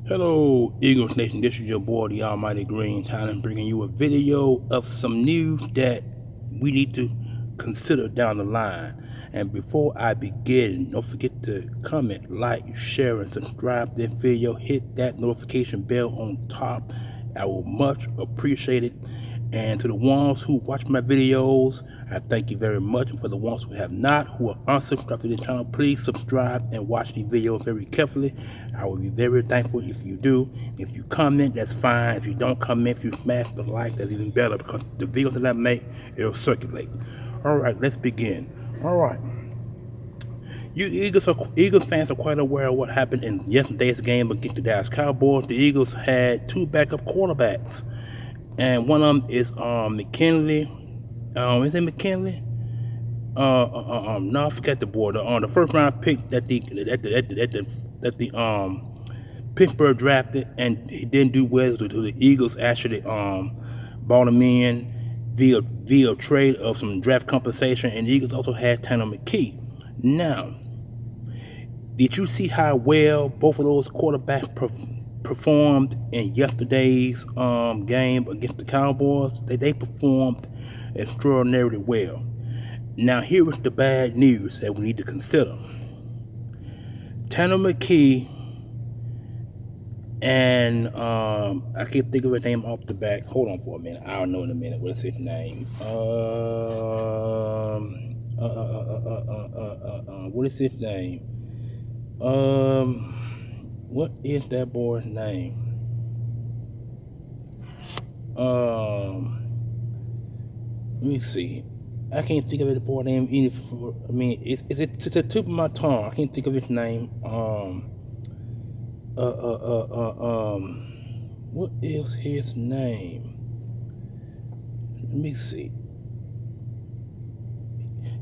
Hello, Eagles Nation. This is your boy, the Almighty Green Talent, bringing you a video of some news that we need to consider down the line. And before I begin, don't forget to comment, like, share, and subscribe to this video. Hit that notification bell on top. I will much appreciate it. And to the ones who watch my videos, I thank you very much. And for the ones who have not, who are unsubscribed to this channel, please subscribe and watch these videos very carefully. I will be very thankful if you do. If you comment, that's fine. If you don't comment, if you smash the like, that's even better, because the videos that I make, it'll circulate. All right, let's begin. All right. You Eagles fans are quite aware of what happened in yesterday's game against the Dallas Cowboys. The Eagles had two backup quarterbacks, and one of them is McKinley. Is it McKinley? No, I forget the board. The first round pick that the Pittsburgh drafted, and he didn't do well. So the Eagles actually bought him in via trade of some draft compensation, and the Eagles also had T.Mckee. Now, did you see how well both of those quarterbacks performed in yesterday's game against the Cowboys? They performed extraordinarily well. Now, here is the bad news that we need to consider. T.Mckee and I can't think of his name off the back. Hold on for a minute. I'll know in a minute. What's his name? What is his name? What is that boy's name? Let me see. I can't think of his boy's name either. I mean, it's a tip of my tongue. I can't think of his name. What is his name? Let me see.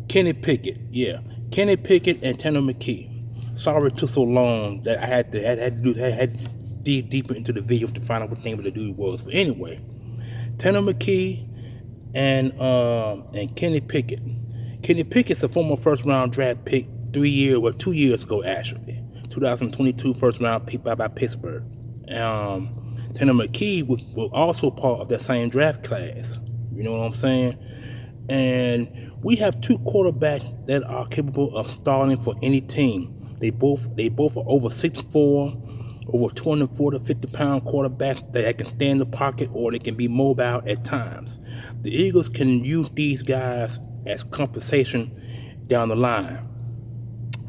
Kenny Pickett, yeah, Kenny Pickett and T.Mckee. Sorry it took so long that I had to dig deeper into the video to find out what the name of the dude was. But anyway, T.Mckee and Kenny Pickett. Kenny Pickett's a former first round draft pick 2 years ago actually. 2022 first round pick by Pittsburgh. T.Mckee was also part of that same draft class. You know what I'm saying? And we have two quarterbacks that are capable of starting for any team. They both are over 6'4", over 240 to 50-pound quarterbacks that can stay in the pocket, or they can be mobile at times. The Eagles can use these guys as compensation down the line.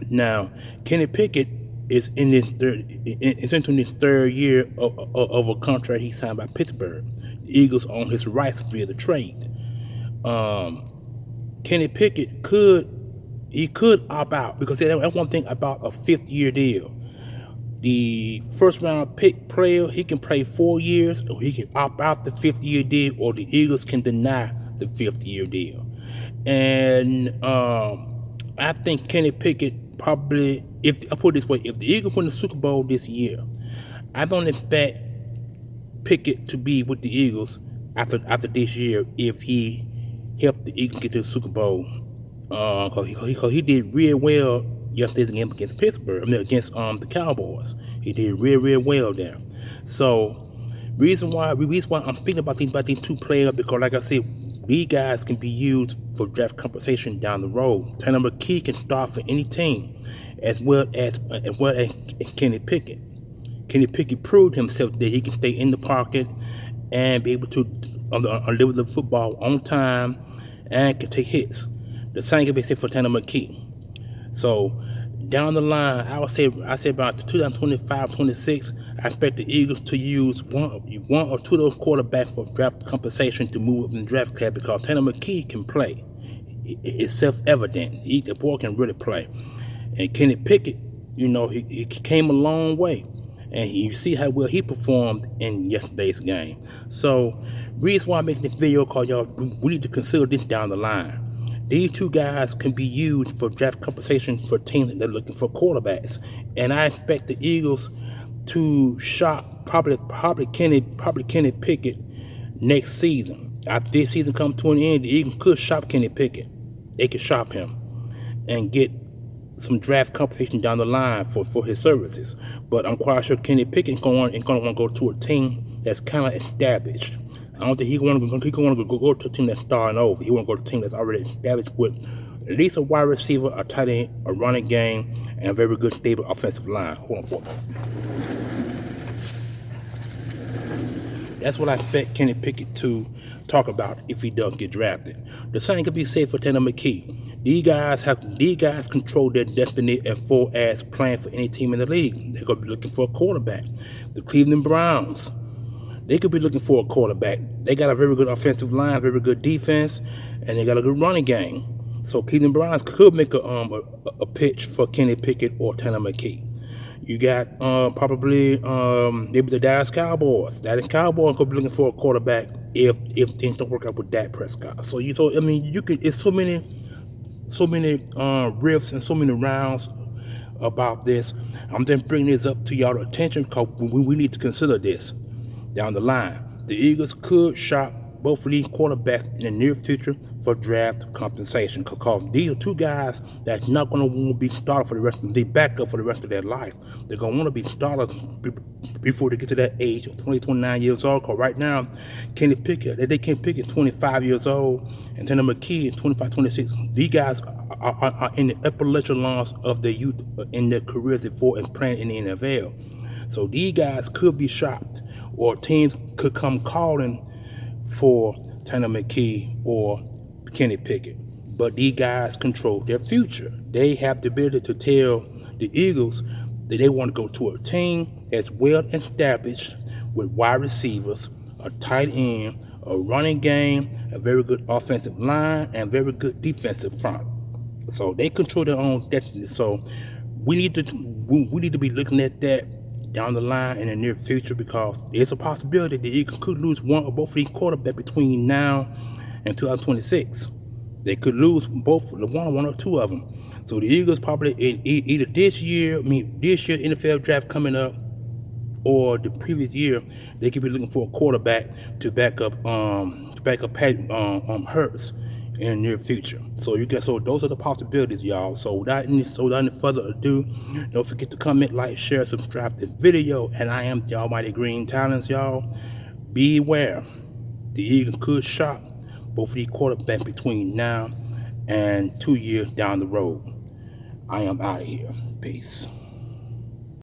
Now, Kenny Pickett is into his third year of a contract he signed by Pittsburgh. The Eagles own his rights via the trade. Kenny Pickett could opt out, because that's one thing about a 5th-year deal. The first round pick player, he can play 4 years, or he can opt out the 5th-year deal, or the Eagles can deny the 5th-year deal. And I think Kenny Pickett probably, if I put it this way, if the Eagles win the Super Bowl this year, I don't expect Pickett to be with the Eagles after this year if he helped the Eagles get to the Super Bowl, because he did real well yesterday's game against Pittsburgh. I mean, against the Cowboys. He did real well there. So reason why I'm thinking about these two players, because like I said, these guys can be used for draft compensation down the road. T.Mckee can start for any team, as well as Kenny Pickett. Kenny Pickett proved himself that he can stay in the pocket and be able to deliver the football on time and can take hits. The same can be said for T.Mckee. So down the line, I say about 2025-26, I expect the Eagles to use one or two of those quarterbacks for draft compensation to move up in the draft class, because T.Mckee can play. It's self-evident. The boy can really play. And Kenny Pickett, you know, he came a long way. And you see how well he performed in yesterday's game. So, reason why I'm making this video, because y'all, we need to consider this down the line. These two guys can be used for draft compensation for teams that are looking for quarterbacks. And I expect the Eagles to shop probably Kenny Pickett next season. After this season comes to an end, the Eagles could shop Kenny Pickett. They could shop him and get some draft competition down the line for his services. But I'm quite sure Kenny Pickett is going to want to go to a team that's kind of established. I don't think he want to go to a team that's starting over. He want to go to a team that's already established with at least a wide receiver, a tight end, a running game, and a very good stable offensive line. Hold on for a moment. That's what I expect Kenny Pickett to talk about if he does get drafted. The same could be said for T.Mckee. These guys control their destiny as far as playing for any team in the league. They're gonna be looking for a quarterback. The Cleveland Browns, they could be looking for a quarterback. They got a very good offensive line, very good defense, and they got a good running game. So Cleveland Browns could make a pitch for Kenny Pickett or T.Mckee. You got probably maybe the Dallas Cowboys. Dallas Cowboys could be looking for a quarterback if things don't work out with Dak Prescott. So I mean, you could. It's so many riffs and so many rounds about this. I'm just bringing this up to y'all attention because we need to consider this down the line. The Eagles could shop both of these quarterbacks in the near future for draft compensation because these are two guys that's not going to want to be started for the rest of their backup for the rest of their life. They're going to want to be started before they get to that age of 29 years old. Because right now, Kenny Pickett 25 years old, and T.Mckee 25, 26. These guys are in the upper echelons of their youth in their careers before and playing in the NFL. So these guys could be shopped, or teams could come calling for T.Mckee or Kenny Pickett. But these guys control their future. They have the ability to tell the Eagles that they want to go to a team that's well established with wide receivers, a tight end, a running game, a very good offensive line, and very good defensive front. So they control their own destiny. So we need to be looking at that down the line in the near future because it's a possibility the Eagles could lose one or both of these quarterbacks between now and 2026. They could lose both one or two of them. So the Eagles probably either this year NFL draft coming up, or the previous year, they could be looking for a quarterback to back up Hurts in the near future. So those are the possibilities, y'all. So without any further ado, don't forget to comment, like, share, subscribe to this video. And I am the Almighty Green Talents, y'all. Beware, the Eagles could shop both of these quarterbacks between now and 2 years down the road. I am out of here. Peace.